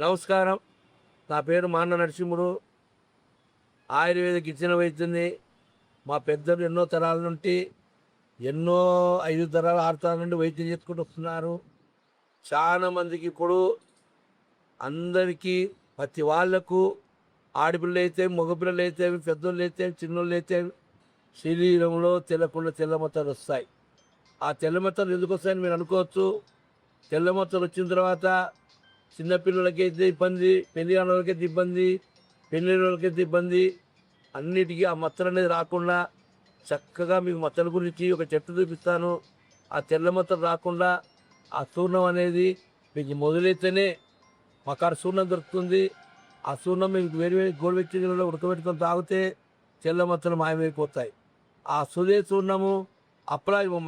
నమస్కారం. నా పేరు మాన్న నరసింహుడు. ఆయుర్వేద గిరిజన వైద్యుని. మా పెద్దలు ఎన్నో తరాల నుండి, ఎన్నో 5 తరాలు 6 తరాల నుండి వైద్యం చేసుకుంటూ వస్తున్నారు. చాలా మందికి ఇప్పుడు అందరికీ ప్రతి వాళ్ళకు ఆడపిల్లలు అయితే, మగపిల్లలు అయితే, పెద్దోళ్ళు అయితే, చిన్నోళ్ళు అయితే శరీరంలో తెల్లకుండా తెల్లమచ్చలు వస్తాయి. ఆ తెల్లమచ్చలు ఎందుకు వస్తాయని మీరు అనుకోవచ్చు. తెల్లమచ్చలు వచ్చిన తర్వాత చిన్నపిల్లలకైతే ఇబ్బంది, పెళ్లి కాని వాళ్ళకైతే ఇబ్బంది, పెళ్ళైన వాళ్ళకైతే ఇబ్బంది. అన్నిటికీ ఆ మచ్చలు అనేది రాకుండా చక్కగా మీకు మచ్చల గురించి ఒక చెట్టు చూపిస్తాను. ఆ తెల్ల మచ్చలు రాకుండా ఆ చూర్ణం అనేది మీకు మొదలైతేనే మకాడ చూర్ణం దొరుకుతుంది. ఆ చూర్ణం మీకు వేరు వేరు గోరువెచ్చని నీళ్ళలో ఉడకబెట్టుకొని తాగితే తెల్ల మచ్చలు మాయమైపోతాయి. ఆ సుదే చూర్ణము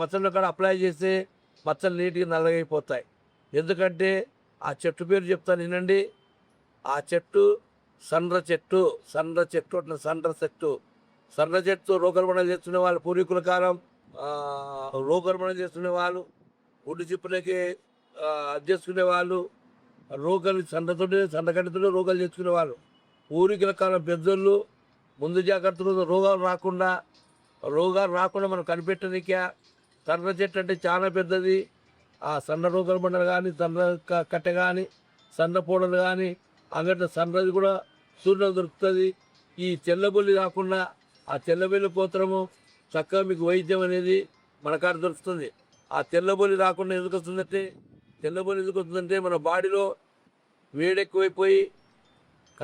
మచ్చల కాడ అప్లై చేస్తే మచ్చలు నీట్గా నల్లగైపోతాయి. ఎందుకంటే ఆ చెట్టు పేరు చెప్తాను వినండి. ఆ చెట్టు సండ్ర చెట్టు. అట్లా సండ్ర చెట్టు రోగర్మణ చేసుకునే వాళ్ళు పూర్వీకుల కాలం రోగర్మణ చేసుకునే వాళ్ళు, గుడ్డు చిప్పులకి అది చేసుకునే వాళ్ళు, రోగాలు సండగడ్డతో రోగాలు చేసుకునే వాళ్ళు పూర్వీకుల కాలం పెద్దోళ్ళు. ముందు జాగ్రత్తలు రోగాలు రాకుండా మనం కనిపెట్టనిక సండ్ర చెట్టు అంటే చాలా పెద్దది. ఆ సన్న రోగాలు బండలు కానీ, సన్న కట్టె కానీ, సన్న పూడలు కానీ, అంగట్ల సన్నది కూడా సూర్యుడు దొరుకుతుంది. ఈ తెల్లబొల్లి రాకుండా ఆ తెల్లబొల్లి పోత్రము చక్కగా మీకు వైద్యం అనేది మన కాడ దొరుకుతుంది. ఆ తెల్లబొల్లి రాకుండా ఎందుకు వస్తుందంటే మన బాడీలో వేడెక్కువైపోయి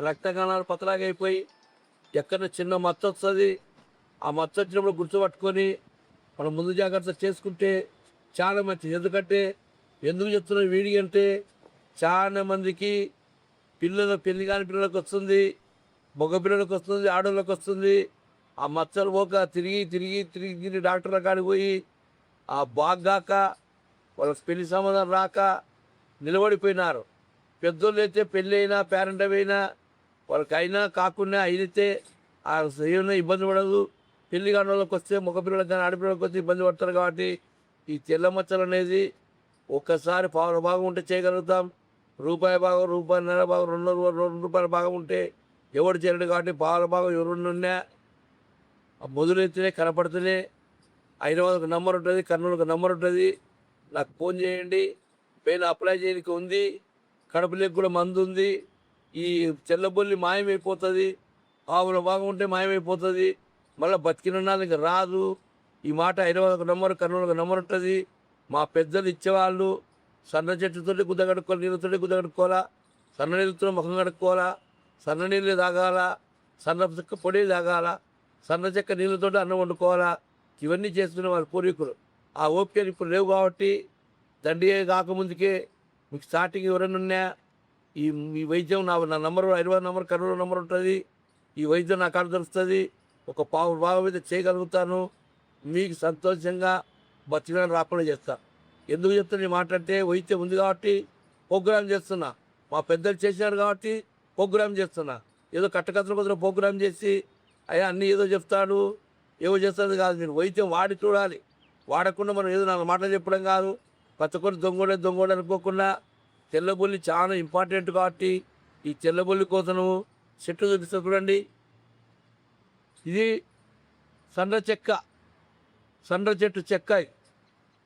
రక్త కణాలు పతలాగా అయిపోయి ఎక్కడ చిన్న మచ్చ వస్తుంది. ఆ మచ్చ వచ్చినప్పుడు గుర్తుపట్టుకొని మనం ముందు జాగ్రత్త చేసుకుంటే చాలా మంచిది. ఎందుకు చెప్తున్నాం వీడి అంటే చాలా మందికి పెళ్లి కాని పిల్లలకు వస్తుంది, మగ పిల్లలకు వస్తుంది, ఆడవాళ్ళకి వస్తుంది. ఆ మచ్చలు పోక తిరిగి డాక్టర్ల కాడికి పోయి ఆ బాగాక వాళ్ళకి పెళ్లి సంబంధం రాక నిలబడిపోయినారు. పెద్దోళ్ళు అయితే పెళ్ళి అయినా పేరెంట్ అయినా వాళ్ళకైనా కాకుండా అయితే ఆ ఏమైనా ఇబ్బంది పడదు. పెళ్లి కాని వాళ్ళకి వస్తే మగ పిల్లలకు కానీ ఆడపిల్లలకు వస్తే ఇబ్బంది పడతారు. కాబట్టి ఈ తెల్ల మచ్చలు అనేది ఒక్కసారి పావుల భాగం ఉంటే చేయగలుగుతాం. రూపాయి భాగం, రూపాయన్నర భాగం, 2 రూపాయల భాగం ఉంటే ఎవడు చేయడు. కాబట్టి పావుల భాగం ఎవరున్నా మొదలైతేనే కనపడితేనే హైదరాబాద్కు నంబర్ ఉంటుంది, కర్నూలుకు నంబర్ ఉంటుంది. నాకు ఫోన్ చేయండి. పెయిన్ అప్లై చేయడానికి ఉంది. కడుపులోకి కూడా మందు ఉంది. ఈ తెల్లబొల్లి మాయమైపోతుంది. పావుల భాగం ఉంటే మాయమైపోతుంది. మళ్ళీ బతికిన ఇంకా రాదు. ఈ మాట హైదరాబాద్కు నంబర్, కర్నూలుకు నంబర్ ఉంటుంది. మా పెద్దలు ఇచ్చేవాళ్ళు సన్న చెట్టుతోటి గుద్ద కడుక్కోవాలి, నీళ్ళతోటి గుద్ద కడుక్కోవాలా, సన్న నీళ్ళతో ముఖం కడుక్కోవాలా, సన్న నీళ్ళు తాగాల, సన్న చెక్క పొడి తాగాల, సన్న చెక్క నీళ్ళతో అన్నం వండుకోవాలా. ఇవన్నీ చేసుకునే వాళ్ళు పూర్వీకులు. ఆ ఓపికలు ఇప్పుడు లేవు. కాబట్టి దండి కాకముందుకే మీకు స్టార్టింగ్ ఎవరైనా ఉన్నా ఈ వైద్యం నా number Hyderabad number, Kurnool number ఉంటుంది. ఈ వైద్యం నా కాడ దొరుకుతుంది. ఒక పావు భాగం అయితే చేయగలుగుతాను. మీకు సంతోషంగా బతికిన రాకుండా చేస్తాను. ఎందుకు చెప్తాను ఈ మాట అంటే వైద్యం ఉంది కాబట్టి ప్రోగ్రామ్ చేస్తున్నా. మా పెద్దలు చేసినారు కాబట్టి ప్రోగ్రామ్ చేస్తున్నా. ఏదో కట్టకథల కొద్దిగా ప్రోగ్రామ్ చేసి అయ్యా అన్నీ ఏదో చెప్తాడు, ఏవో చేస్తుంది కాదు. నేను వైద్యం వాడి చూడాలి. వాడకుండా మనం ఏదో నా మాటలు చెప్పడం కాదు. ప్రతి ఒక్కరు దొంగోడు అనుకోకుండా తెల్లబొల్లి చాలా ఇంపార్టెంట్. కాబట్టి ఈ తెల్లబొల్లి కోసము చెట్టు చూపిస్తా చూడండి. ఇది సండ్ర చెట్టు చెక్క.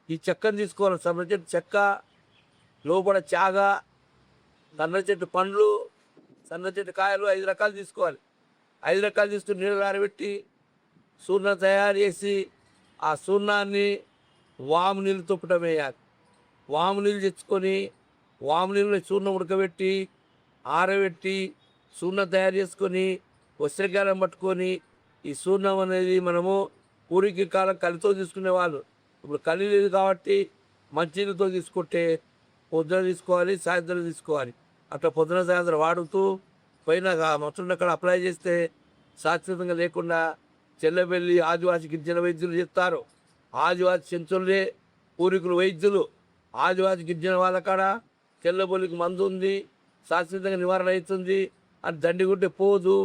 ఈ చెక్కను తీసుకోవాలి. సండ్ర చెట్టు చెక్క లోపల చాగ, సండ్ర చెట్టు పండ్లు, సండ్ర చెట్టు కాయలు 5 రకాలు తీసుకోవాలి. 5 రకాలు తీసుకుని నీళ్ళు ఆరబెట్టి చూర్ణం తయారు చేసి ఆ చూర్ణాన్ని వాము నీళ్ళు తొప్పటం వేయాలి. వాము నీళ్ళు తెచ్చుకొని వాము నీళ్ళు చూర్ణం ఉడకబెట్టి ఆరబెట్టి చూర్ణం తయారు చేసుకొని వస్త్రకాలం పట్టుకొని ఈ చూర్ణం అనేది మనము పూర్వీకుల కాలం కలితో తీసుకునే వాళ్ళు. ఇప్పుడు కలి లేదు కాబట్టి మంచినీళ్ళతో తీసుకుంటే పొద్దున తీసుకోవాలి, సాయంత్రం తీసుకోవాలి. అట్లా పొద్దున సాయంత్రం వాడుతూ పైన మొత్తం అక్కడ అప్లై చేస్తే శాశ్వతంగా లేకుండా చెల్లబెల్లి ఆదివాసి గిరిజన వైద్యులు చెప్తారు. ఆదివాసి చెంచులే పూర్వీకులు వైద్యులు. ఆదివాసి గిరిజన వాళ్ళ కాడ తెల్లబొల్లికి మందు ఉంది, శాశ్వతంగా నివారణ అవుతుంది అని దండిగుంటే పోదు,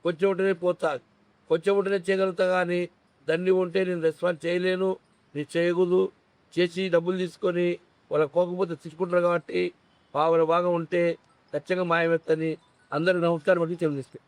కొంచెం ఉంటేనే పోతాది. కొంచెం ఉంటేనే చేయగలుగుతా. కానీ దండి ఉంటే నేను రెస్పాన్స్ చేయలేను, నేను చేయకూడదు. చేసి డబ్బులు తీసుకొని వాళ్ళకి పోకపోతే తీసుకుంటారు. కాబట్టి పావుల భాగం ఉంటే ఖచ్చితంగా మాయమవుతుంది. అందరికి నమస్కారం అని తెలియజేస్తాయి.